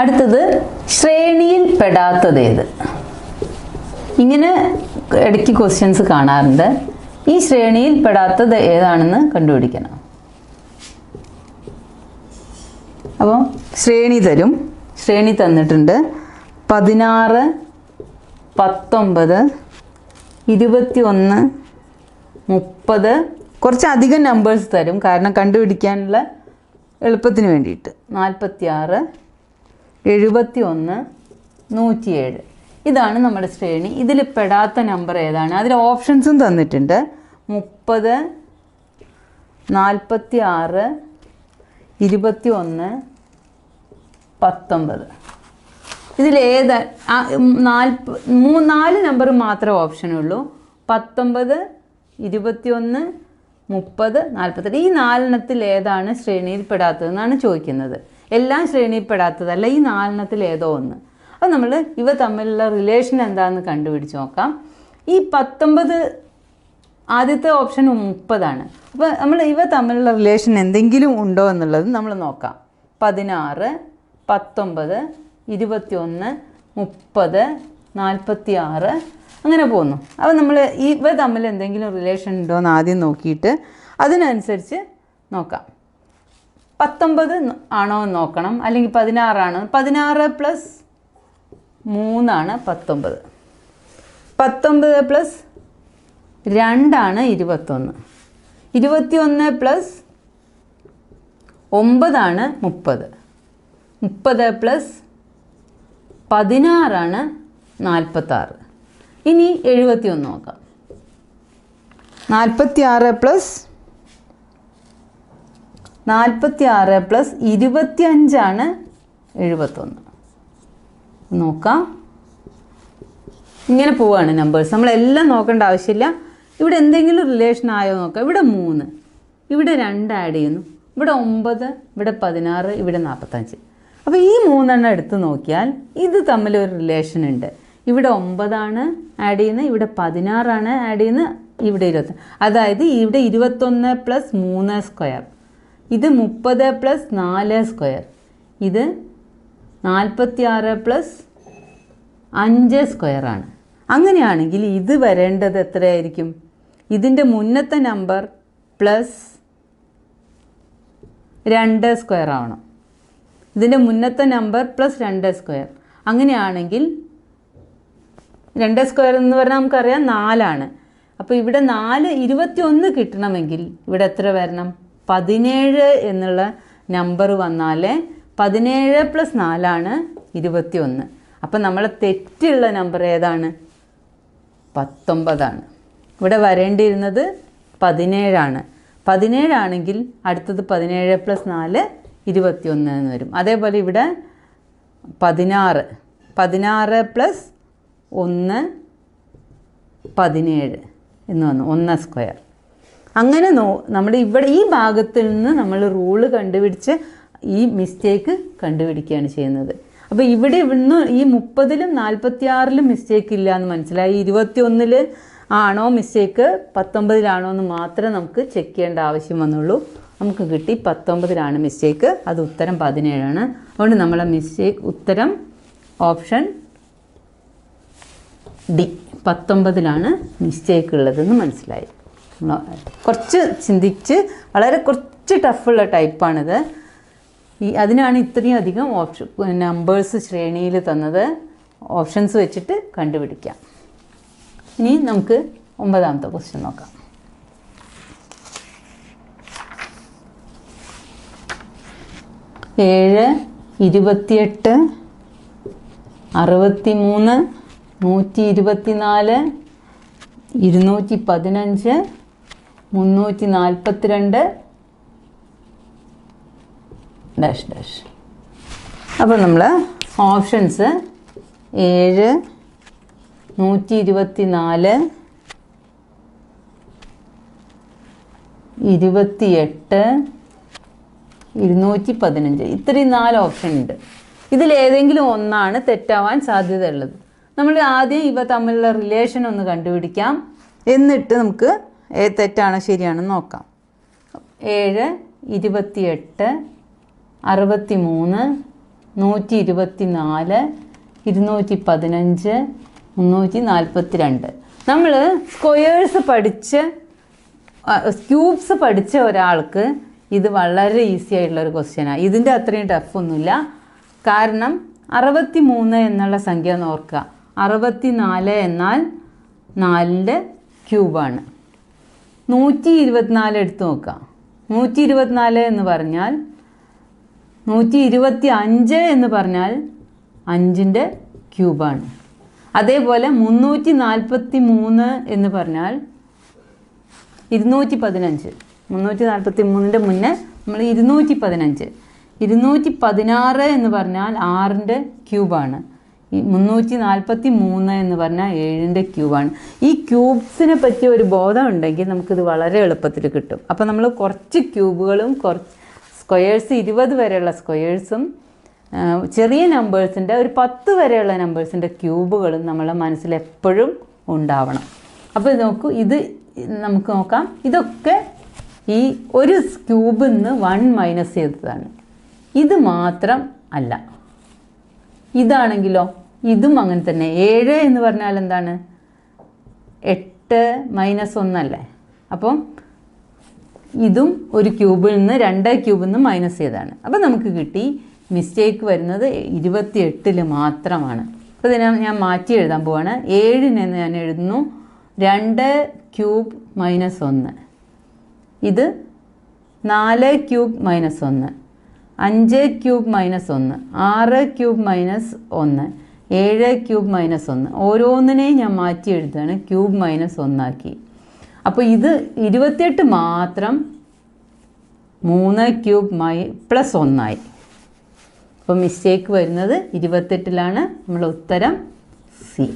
അടുത്തത് ശ്രേണിയിൽ പെടാത്തത് ഏത്? ഇങ്ങനെ ഇടയ്ക്ക് ക്വസ്റ്റ്യൻസ് കാണാറുണ്ട്. ഈ ശ്രേണിയിൽ പെടാത്തത് ഏതാണെന്ന് കണ്ടുപിടിക്കണം. അപ്പോൾ ശ്രേണി തരും. ശ്രേണി തന്നിട്ടുണ്ട് 16, 19, 21, 30. കുറച്ചധികം നമ്പേഴ്സ് തരും, കാരണം കണ്ടുപിടിക്കാനുള്ള എളുപ്പത്തിന് വേണ്ടിയിട്ട്. 46, 71, 107. ഇതാണ് നമ്മുടെ ശ്രേണി. ഇതിൽ പെടാത്ത നമ്പർ ഏതാണ്? അതിൽ ഓപ്ഷൻസും തന്നിട്ടുണ്ട്. 30, 46, 21, 19. ഇതിലേത് 4 നമ്പർ മാത്രമേ ഓപ്ഷനുള്ളൂ. 19, 21, 30, 48. ഈ 4 ഏതാണ് ശ്രേണിയിൽ പെടാത്തതെന്നാണ് ചോദിക്കുന്നത്. എല്ലാം ശ്രേണിയിൽ പെടാത്തതല്ല, ഈ 4 ഏതോ ഒന്ന്. അപ്പോൾ നമ്മൾ ഇവ തമ്മിലുള്ള റിലേഷൻ എന്താണെന്ന് കണ്ടുപിടിച്ച് നോക്കാം. ഈ 19 ആദ്യത്തെ ഓപ്ഷൻ 30 അപ്പോൾ നമ്മൾ ഇവ തമ്മിലുള്ള റിലേഷൻ എന്തെങ്കിലും ഉണ്ടോ എന്നുള്ളത് നമ്മൾ നോക്കാം. 16, 19, 21, 30, 46 അങ്ങനെ പോകുന്നു. അപ്പോൾ നമ്മൾ ഇവ തമ്മിൽ എന്തെങ്കിലും റിലേഷൻ ഉണ്ടോ എന്ന് ആദ്യം നോക്കിയിട്ട് അതിനനുസരിച്ച് നോക്കാം. 19 ആണോ എന്ന് നോക്കണം, അല്ലെങ്കിൽ 16 ആണോ. 16 + 3 ആണ് 19. 19 + 2 ആണ് 21. 21 + 9 ആണ് 30. 30 + 16 ആണ് 46. ഇനി 71 നോക്കാം. 46 + 25 ആണ് 71. നോക്കാം. ഇങ്ങനെ പോവുകയാണ് നമ്പേഴ്സ്. നമ്മളെല്ലാം നോക്കേണ്ട ആവശ്യമില്ല. ഇവിടെ എന്തെങ്കിലും റിലേഷൻ ആയോ നോക്കാം. ഇവിടെ 3, ഇവിടെ 2 ആഡ് ചെയ്യുന്നു. ഇവിടെ 9, ഇവിടെ 16, ഇവിടെ 45. അപ്പോൾ ഈ 3 എടുത്ത് നോക്കിയാൽ ഇത് തമ്മിലൊരു റിലേഷൻ ഉണ്ട്. ഇവിടെ 9 ആഡ് ചെയ്യുന്നത്, ഇവിടെ 16 ആഡ് ചെയ്യുന്നത്, ഇവിടെ 20. അതായത് ഇവിടെ 21 + 3 സ്ക്വയർ, ഇത് 30 + 4 സ്ക്വയർ, ഇത് 46 + 5 സ്ക്വയർ ആണ്. അങ്ങനെയാണെങ്കിൽ ഇത് വരേണ്ടത് എത്രയായിരിക്കും? ഇതിൻ്റെ മുന്നത്തെ നമ്പർ + 2 സ്ക്വയർ ആവണം. ഇതിൻ്റെ മുന്നത്തെ നമ്പർ + 2 സ്ക്വയർ. അങ്ങനെയാണെങ്കിൽ 2 സ്ക്വയർ എന്ന് പറഞ്ഞാൽ നമുക്കറിയാം 4 അപ്പോൾ ഇവിടെ 21 കിട്ടണമെങ്കിൽ ഇവിടെ എത്ര വരണം? 17 എന്നുള്ള നമ്പർ വന്നാലേ 17 + 4 21. അപ്പം നമ്മളെ തെറ്റുള്ള നമ്പർ ഏതാണ്? 19. ഇവിടെ വരേണ്ടിയിരുന്നത് 17. 17 ആണെങ്കിൽ അടുത്തത് 17 + 4 21 എന്ന് വരും. അതേപോലെ ഇവിടെ 16 + 1 17 എന്ന് വന്നു, 1 സ്ക്വയർ. അങ്ങനെ നമ്മുടെ ഇവിടെ ഈ ഭാഗത്തിൽ നിന്ന് നമ്മൾ റൂള് കണ്ടുപിടിച്ച് ഈ മിസ്റ്റേക്ക് കണ്ടുപിടിക്കുകയാണ് ചെയ്യുന്നത്. അപ്പോൾ ഇവിടെ ഇവിടുന്ന് ഈ 30-ലും 46-ലും മിസ്റ്റേക്ക് ഇല്ല എന്ന് മനസ്സിലായി. 21-ൽ ആണോ മിസ്റ്റേക്ക് 19-ലാണോ എന്ന് മാത്രമേ നമുക്ക് ചെക്ക് ചെയ്യേണ്ട ആവശ്യം വന്നുള്ളൂ. നമുക്ക് കിട്ടി 19-ലാണ് മിസ്റ്റേക്ക്, അത് ഉത്തരം 17. അതുകൊണ്ട് നമ്മളെ ഉത്തരം ഓപ്ഷൻ ഡി 19-ലാണ് മിസ്റ്റേക്ക് ഉള്ളതെന്ന് മനസ്സിലായി. കുറച്ച് ചിന്തിച്ച് വളരെ കുറച്ച് ടഫുള്ള ടൈപ്പാണിത്. അതിനാണ് ഇത്രയും അധികം നമ്പേഴ്സ് ശ്രേണിയിൽ തന്നത്. ഓപ്ഷൻസ് വെച്ചിട്ട് കണ്ടുപിടിക്കാം. ഇനി നമുക്ക് 9ാമത്തെ ക്വസ്റ്റ്യൻ നോക്കാം. ഏഴ് 28 63 124 215 342 ഡാഷ് ഡാഷ്. അപ്പോൾ നമ്മൾ ഓപ്ഷൻസ് 7 124 28 215 ഇത്രയും 4 ഓപ്ഷൻ ഉണ്ട്. ഇതിലേതെങ്കിലും ഒന്നാണ് തെറ്റാവാൻ സാധ്യതയുള്ളത്. നമ്മൾ ആദ്യം ഇവ തമ്മിലുള്ള റിലേഷൻ ഒന്ന് കണ്ടുപിടിക്കാം, എന്നിട്ട് നമുക്ക് തെറ്റാണോ ശരിയാണെന്ന് നോക്കാം. 7 28 63 124, 215, 342. നമ്മൾ സ്ക്വയേഴ്സ് പഠിച്ച് ക്യൂബ്സ് പഠിച്ച ഒരാൾക്ക് ഇത് വളരെ ഈസി ആയിട്ടുള്ളൊരു ക്വസ്റ്റ്യനാണ്. ഇതിൻ്റെ അത്രയും ടഫൊന്നുമില്ല. കാരണം 63 എന്നുള്ള സംഖ്യ ഒന്ന് ഓർക്കുക. 64 എന്നാൽ 4ൻ്റെ ക്യൂബാണ്. 124 എടുത്ത് നോക്കുക. 124 എന്ന് പറഞ്ഞാൽ 125 എന്ന് പറഞ്ഞാൽ 5ൻ്റെ ക്യൂബാണ്. അതേപോലെ 343 എന്ന് പറഞ്ഞാൽ 215. 343ൻ്റെ മുന്നേ നമ്മൾ 215. 216 എന്ന് പറഞ്ഞാൽ 6ൻ്റെ ക്യൂബാണ്. 343 എന്ന് പറഞ്ഞാൽ 7ൻ്റെ ക്യൂബാണ്. ഈ ക്യൂബ്സിനെ പറ്റിയ ഒരു ബോധം ഉണ്ടെങ്കിൽ നമുക്കിത് വളരെ എളുപ്പത്തിൽ കിട്ടും. അപ്പോൾ നമ്മൾ കുറച്ച് ക്യൂബുകളും കുറച്ച് സ്ക്വയേഴ്സ് 20 വരെയുള്ള സ്ക്വയേഴ്സും ചെറിയ നമ്പേഴ്സിൻ്റെ ഒരു 10 വരെയുള്ള നമ്പേഴ്സിൻ്റെ ക്യൂബുകളും നമ്മളെ മനസ്സിൽ എപ്പോഴും ഉണ്ടാവണം. അപ്പോൾ നോക്കൂ, ഇത് നമുക്ക് നോക്കാം. ഇതൊക്കെ ഈ ഒരു ക്യൂബിൽ നിന്ന് 1 മൈനസ് ചെയ്തതാണ്. ഇത് മാത്രം അല്ല. ഇതാണെങ്കിലോ ഇതും അങ്ങനെ തന്നെ. 7 എന്ന് പറഞ്ഞാൽ എന്താണ്? 8 മൈനസ് 1 അല്ലേ? അപ്പം ഇതും ഒരു ക്യൂബിൽ നിന്ന് 2 ക്യൂബിൽ നിന്ന് മൈനസ് ചെയ്തതാണ്. അപ്പം നമുക്ക് കിട്ടി മിസ്റ്റേക്ക് വരുന്നത് 28 മാത്രമാണ്. അപ്പോൾ ഇതിനെ ഞാൻ മാറ്റി എഴുതാൻ പോവാണ്. 7നെ ഞാൻ എഴുതുന്നു 2 ക്യൂബ് മൈനസ് 1. ഇത് 4 cube minus 1, 5 cube minus 1, 6 cube minus 1, 7 cube minus 1. ഓരോന്നിനെയും ഞാൻ മാറ്റി എഴുതുകയാണ്, ക്യൂബ് മൈനസ് 1 ആക്കി. അപ്പോൾ ഇത് 28 മാത്രം 3 ക്യൂബ് പ്ലസ് 1 ആയി. അപ്പോൾ മിസ്റ്റേക്ക് വരുന്നത് 28ലാണ്. നമ്മുടെ ഉത്തരം സി.